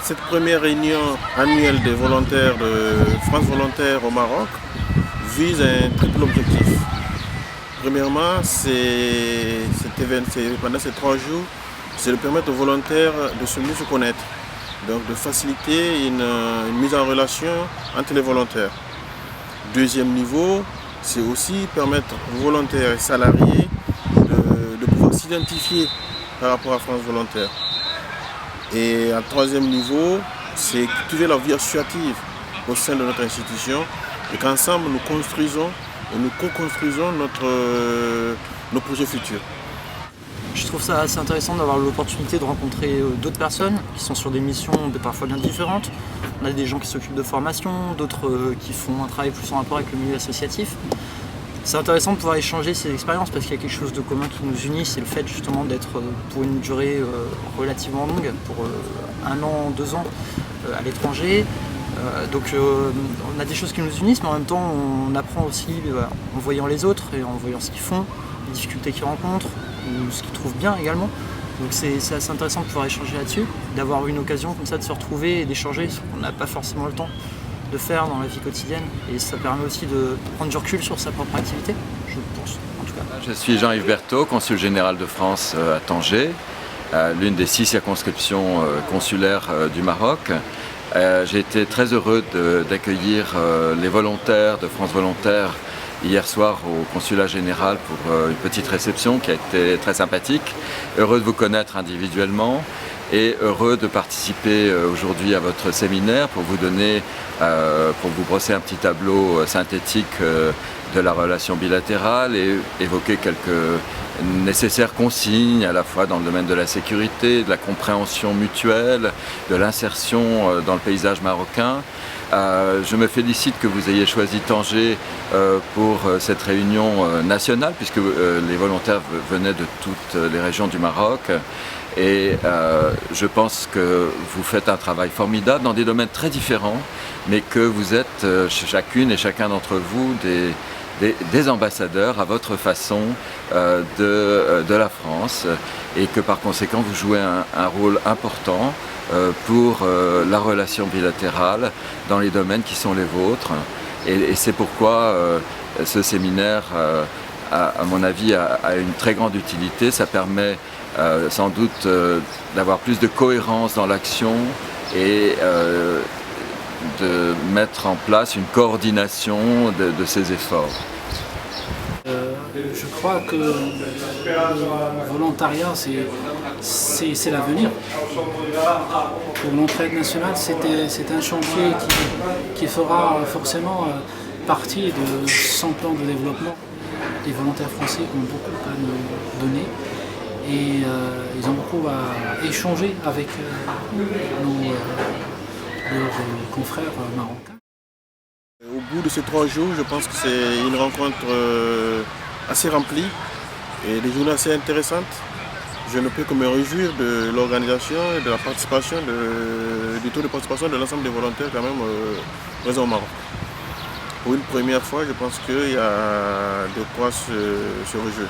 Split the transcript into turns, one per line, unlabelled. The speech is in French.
Cette première réunion annuelle des volontaires de France Volontaire au Maroc vise un triple objectif. Premièrement, pendant ces 3 jours, c'est de permettre aux volontaires de mieux se connaître, donc de faciliter une mise en relation entre les volontaires. Deuxième niveau, c'est aussi permettre aux volontaires et salariés de pouvoir s'identifier par rapport à France Volontaire. Et en troisième niveau, c'est cultiver la vie associative au sein de notre institution et qu'ensemble nous construisons et nous co-construisons nos projets futurs.
Je trouve ça assez intéressant d'avoir l'opportunité de rencontrer d'autres personnes qui sont sur des missions parfois bien différentes. On a des gens qui s'occupent de formation, d'autres qui font un travail plus en rapport avec le milieu associatif. C'est intéressant de pouvoir échanger ces expériences parce qu'il y a quelque chose de commun qui nous unit, c'est le fait justement d'être pour une durée relativement longue, pour 1 an, 2 ans à l'étranger. Donc on a des choses qui nous unissent, mais en même temps on apprend aussi en voyant les autres et en voyant ce qu'ils font, les difficultés qu'ils rencontrent, ou ce qu'ils trouvent bien également. Donc c'est assez intéressant de pouvoir échanger là-dessus, d'avoir une occasion comme ça de se retrouver et d'échanger, ce qu'on n'a pas forcément le temps de faire dans la vie quotidienne, et ça permet aussi de prendre du recul sur sa propre activité, je pense en tout cas.
Je suis Jean-Yves Berthaud, consul général de France à Tanger, l'une des 6 circonscriptions consulaires du Maroc. J'ai été très heureux d'accueillir les volontaires de France Volontaire hier soir au consulat général pour une petite réception qui a été très sympathique. Heureux de vous connaître individuellement et heureux de participer aujourd'hui à votre séminaire pour vous brosser un petit tableau synthétique de la relation bilatérale et évoquer quelques nécessaires consignes à la fois dans le domaine de la sécurité, de la compréhension mutuelle, de l'insertion dans le paysage marocain. Je me félicite que vous ayez choisi Tanger pour cette réunion nationale puisque les volontaires venaient de toutes les régions du Maroc. Et je pense que vous faites un travail formidable dans des domaines très différents, mais que vous êtes chacune et chacun d'entre vous des ambassadeurs à votre façon de la France, et que par conséquent vous jouez un rôle important pour la relation bilatérale dans les domaines qui sont les vôtres. Et c'est pourquoi ce séminaire, à mon avis, a une très grande utilité. Ça permet sans doute d'avoir plus de cohérence dans l'action et de mettre en place une coordination de ces efforts.
Je crois que le volontariat, c'est l'avenir. Pour l'entraide nationale, c'est un chantier qui fera forcément partie de son plan de développement. Les volontaires français ont beaucoup à nous donner. Et ils ont beaucoup à échanger avec leurs confrères marocains.
Au bout de ces 3 jours, je pense que c'est une rencontre assez remplie et des journées assez intéressantes. Je ne peux que me réjouir de l'organisation et de la participation, du taux de participation de l'ensemble des volontaires quand même présents au Maroc. Pour une première fois, je pense qu'il y a de quoi se réjouir.